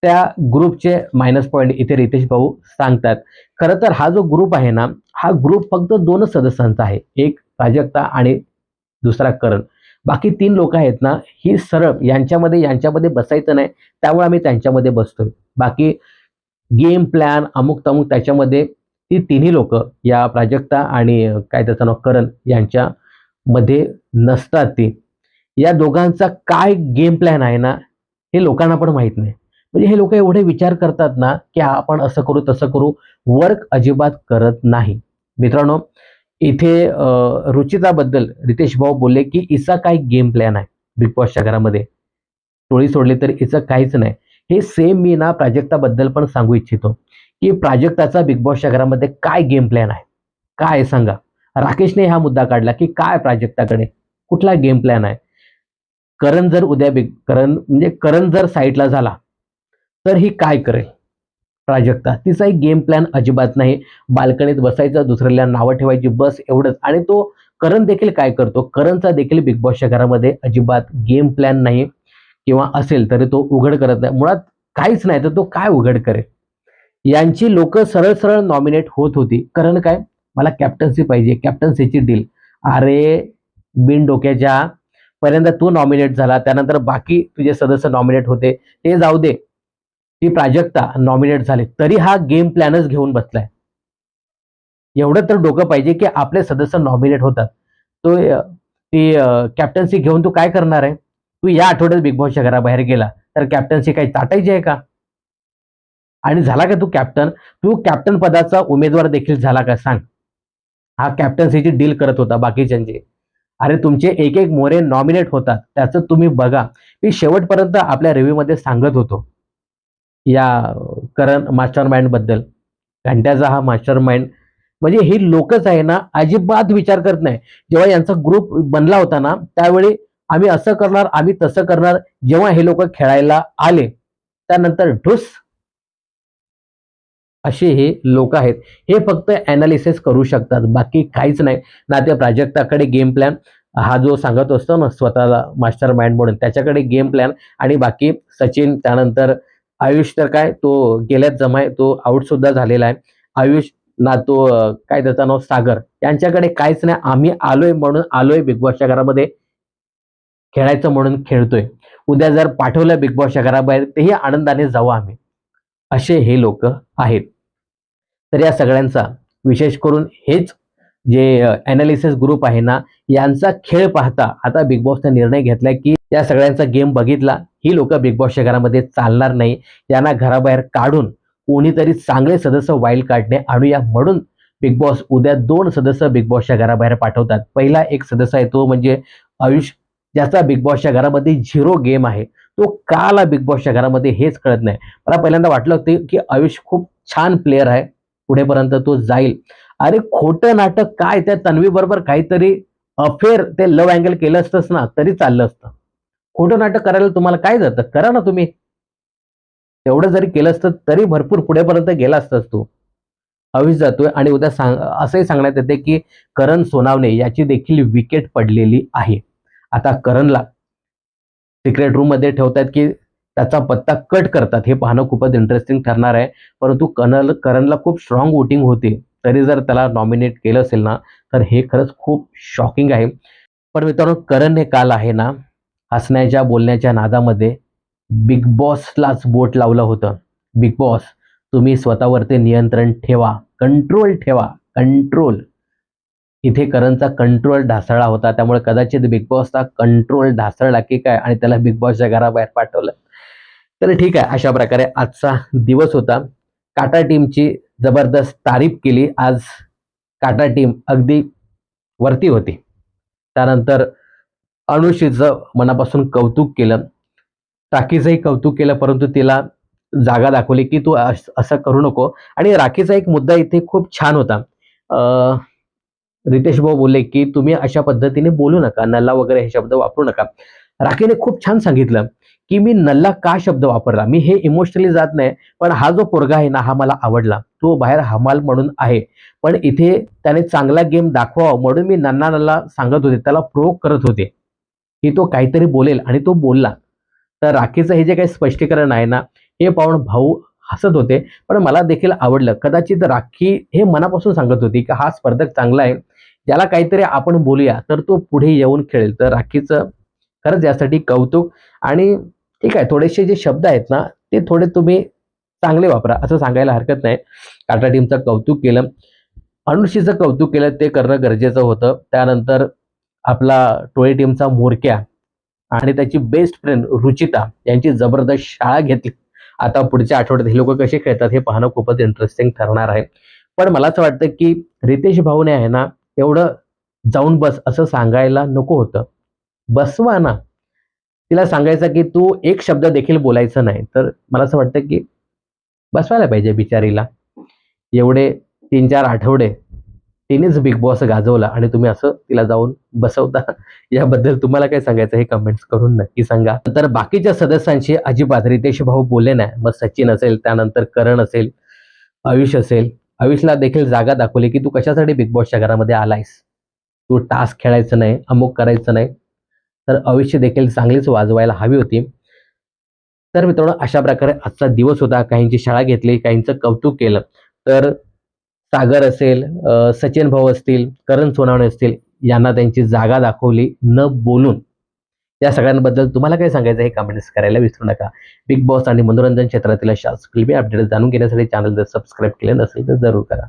त्या ग्रुपचे मायनस पॉइंट इथे रितेश भाऊ सांगतात. खरं तर हा जो ग्रुप आहे ना, हा ग्रुप फक्त 2च सदस्यांचा आहे. एक प्राजक्ता आणि दुसरा करण. बाकी 3 लोकं आहेत ना, ही सरळ यांच्यामध्ये बसायचं नाही. त्यामुळे आम्ही त्यांच्यामध्ये बसतोय. बाकी गेम प्लॅन अमुक-तमुक त्याच्यामध्ये ती तिन्ही लोकं या प्राजक्ता आणि काय त्याचं नाव करण यांच्यामध्ये नसतात ती. या दोघांचा काय गेम प्लॅन आहे ना, हे लोकांना पण माहीत नाही. म्हणजे हे लोकं एवढे विचार करतात ना, की आपण असं करू, तसं करू. वर्क अजिबात करत नाही. मित्रांनो, इथे रुचिताबद्दल रितेश भाऊ बोलले, की हिचा काय गेम प्लॅन आहे बिग बॉसच्या घरामध्ये. टोळी सोडली तर हिचं काहीच नाही. हे सेम मी ना प्राजक्ताबद्दल पण सांगू इच्छितो, की प्राजक्ताचा बिग बॉसच्या घरामध्ये काय गेम प्लॅन आहे? काय आहे सांगा? राकेशने हा मुद्दा काढला, की काय प्राजक्ताकडे कुठला गेम प्लॅन आहे? करण जर साईडला झाला, तर ही काय करेल प्राजक्ता? तिचा एक गेम प्लॅन अजिबात नाही. बाल्कनीत बसायचं, दुसऱ्याला नावं ठेवायची बस एवढंच. आणि तो करण देखील काय करतो? करणचा देखील बिग बॉसच्या घरामध्ये अजिबात गेम प्लॅन नाही किंवा असेल तरी तो उघड करत नाही. मुळात काहीच नाही तर तो काय उघड करेल? यांची लोकं सरळ-सरळ नॉमिनेट होत होती. कारण काय? मला कॅप्टन्सी पाहिजे, कॅप्टन्सीची डील. अरे बिनडोक्याच्या, पहिल्यांदा तू नॉमिनेट झाला, त्यानंतर बाकी तुझे सदस्य नॉमिनेट होते. ते जाऊ दे. ती प्राजक्ता नॉमिनेट झाले, तरी हा गेम प्लॅनच घेऊन बसलाय. एवढं तर डोकं पाहिजे, की आपले सदस्य नॉमिनेट होतात. तो ती कॅप्टन्सी घेऊन तू काय करणार आहे? तू या आठवड्यात बिग बॉसच्या घराबाहेर गेला, तर कॅप्टन्सी काही चाटायची आहे का? आणि झाला का तू कॅप्टन? तू कॅप्टन पदाचा उमेदवार देखील झाला का सांग? हा कॅप्टन्सीची डील करत होता बाकीच्यांची. अरे तुमचे एक-एक मोहरे नॉमिनेट होतात. त्याचं तुम्ही बघा. मी शेवटपर्यंत आपल्या रिव्ह्यूमध्ये सांगत होतो. या करण मास्टरमाइंडबद्दल. घंट्याचा हा मास्टरमाइंड म्हणजे ही लोकच आहे ना, अजिबात विचार करत नाही. जेव्हा यांचा ग्रुप बनला होता ना, त्यावेळी आम्ही असं करणार, आम्ही तसं करणार. जेव्हा हे लोकं खेळायला आले, त्यानंतर ढुस असे हे लोक आहेत. हे फक्त ॲनालिसिस करू शकतात. बाकी काहीच नाही. ना त्या प्राजक्ताकडे गेम प्लॅन, हा जो सांगत असतो ना स्वतःला मास्टर माइंड म्हणून, त्याच्याकडे गेम प्लॅन आणि बाकी सचिन, त्यानंतर आयुष तर काय तो गेल्यात जमाय, तो आउट सुद्धा झालेला आहे. आयुष ना तो काय त्याचं नाव सागर, यांच्याकडे काहीच नाही. आम्ही आलोय म्हणून आलोय बिग बॉसच्या घरामध्ये खेळायचं म्हणून खेळतोय. उद्या जर पाठवलं बिग बॉसच्या घराबाहेर तेही आनंदाने जाऊ आम्ही. असे हे लोक आहेत. तर या सगळ्यांचा विशेष करून हेच जे ॲनालिसिस ग्रुप आहे ना, यांचा खेळ पाहता आता बिग बॉसने निर्णय घेतलाय, की या सगळ्यांचा गेम बघितला, ही लोकं बिग बॉसच्या घरामध्ये चालणार नाही. यांना घराबाहेर काढून कोणीतरी चांगले सदस्य वाईल्ड कार्डने आणूया म्हणून बिग बॉस उद्या 2 सदस्य बिग बॉसच्या घराबाहेर पाठवतात. पहिला एक सदस्य आहे तो म्हणजे आयुष, ज्याचा बिग बॉसच्या घरामध्ये 0 गेम आहे. तो का आला बिग बॉसच्या घरामध्ये हेच कळत नाही. मला पहिल्यांदा वाटलं होतं, की आयुष खूप छान प्लेयर आहे. पुढेपर्यंत तो जाईल. अरे खोटं नाटक काय, त्या तन्वी बरोबर काहीतरी अफेअर ते लव्ह अँगल केलं असतंच ना तरी चाललं असतं. खोटं नाटक करायला तुम्हाला काय जातं? करा ना तुम्ही. तेवढं जरी केलं असतं तरी भरपूर पुढेपर्यंत गेला असतास तू. आयुष जातोय आणि उद्या असंही सांगण्यात येते, की करण सोनावणे याची देखील विकेट पडलेली आहे. आता करणला सिक्रेट रूममध्ये ठेवतायत, की त्याचा पत्ता कट करतात. हे पाहणं खूपच इंटरेस्टिंग ठरणार आहे. परंतु करणला खूप स्ट्राँग वोटिंग होती. तरी जर त्याला नॉमिनेट केलं असेल ना, तर हे खरंच खूप शॉकिंग आहे. पण मित्रांनो करणने काल आहे ना, हसण्याच्या, बोलण्याच्या नादामध्ये बिग बॉसलाच बोट लावलं होतं. बिग बॉस तुम्ही स्वतःवरती नियंत्रण ठेवा, कंट्रोल ठेवा, कंट्रोल. इथे करणचा कंट्रोल ढासळला होता. त्यामुळे कदाचित बिग बॉसचा कंट्रोल ढासळला की काय आणि त्याला बिग बॉसच्या घराबाहेर पाठवलं. तर ठीक आहे. अशा प्रकारे आजचा दिवस होता. काटा टीमची जबरदस्त तारीफ केली. आज काटा टीम अगदी वरती होती. त्यानंतर अनुश्रीचं मनापासून कौतुक केलं. राखीचंही कौतुक केलं, परंतु तिला जागा दाखवली, की तू असं करू नको. आणि राखीचा एक मुद्दा इथे खूप छान होता. अ, रितेश भाऊ बोलले, की तुम्ही अशा पद्धतीने बोलू नका, नल्ला वगैरे हे शब्द वापरू नका. राखीने खूप छान सांगितलं, की मी नल्ला का शब्द वापरला. मी हे इमोशनली जात नाही, पण हा जो पोरगा आहे ना, हा मला आवडला. तो बाहेर हमाल म्हणून आहे. पण इथे त्याने चांगला गेम दाखवावा म्हणून मी नन्ना सांगत होते. त्याला प्रोव्होक करत होते, की तो काहीतरी बोलेल आणि तो बोलला. तर राखीचं हे जे काही स्पष्टीकरण आहे ना, हे पाहून भाऊ हसत होते. पण मला देखील आवडलं. कदाचित राखी हे मनापासून सांगत होती, की हा स्पर्धक चांगला आहे. ज्याला काहीतरी आपण बोलूया, तर तो पुढे येऊन खेळेल. तर राखीचं खरंच यासाठी कौतुक. आणि ठीक आहे, थोडेसे जे शब्द आहेत ना, ते थोडे तुम्ही चांगले वापरा, असं सांगायला हरकत नाही. टाटा टीमचं कौतुक केलं. अनुष्कीचं कौतुक केलं, ते करणं गरजेचं होतं. त्यानंतर आपला टोळी टीमचा म्होरक्या आणि त्याची बेस्ट फ्रेंड रुचिता यांची जबरदस्त शाळा घेतली. आता पुढच्या आठवड्यात हे लोकं कसे खेळतात हे पाहणं खूपच इंटरेस्टिंग ठरणार आहे. पण मला असं वाटतं, की रितेश भाऊने आहे ना, एवढं जाऊन बस असं सांगायला नको होतं. बसवा ना. तिला सांगायचं, की तू एक शब्द देखील बोलायचं नाही. तर मला असं वाटतं, की बसवायला पाहिजे बिचारीला. एवढे 3-4 आठवडे तिनेच बिग बॉस गाजवला आणि तुम्ही असं तिला जाऊन बसवता. याबद्दल तुम्हाला काय सांगायचं हे कमेंट्स करून नक्की सांगा. तर बाकीच्या सदस्यांशी अजिबात रितेश भाऊ बोलले नाही. मग सचिन असेल, त्यानंतर करण असेल, आयुष असेल. आयुषला देखील जागा दाखवली, की तू कशासाठी बिग बॉसच्या घरामध्ये आलायस? तू टास्क खेळायचं नाही, अमुक करायचं नाही. तर आयुष्य देखील चांगलीच वाजवायला हवी होती. तर मित्रांनो, अशा प्रकारे आजचा दिवस होता. काहींची शाळा घेतली, काहींचं कौतुक केलं. तर सागर असेल, सचिन भाऊ असतील, करण सोनवणे असतील, यांना त्यांची जागा दाखवली न बोलून. या सगळ्यांबद्दल तुम्हाला काय सांगायचं हे कमेंट्स करायला विसरू नका. बिग बॉस आणि मनोरंजन क्षेत्रातील अशाच फिल्मी अपडेट्स जाणून घेण्यासाठी चॅनल जर सबस्क्राईब केले नसेल तर जरूर करा.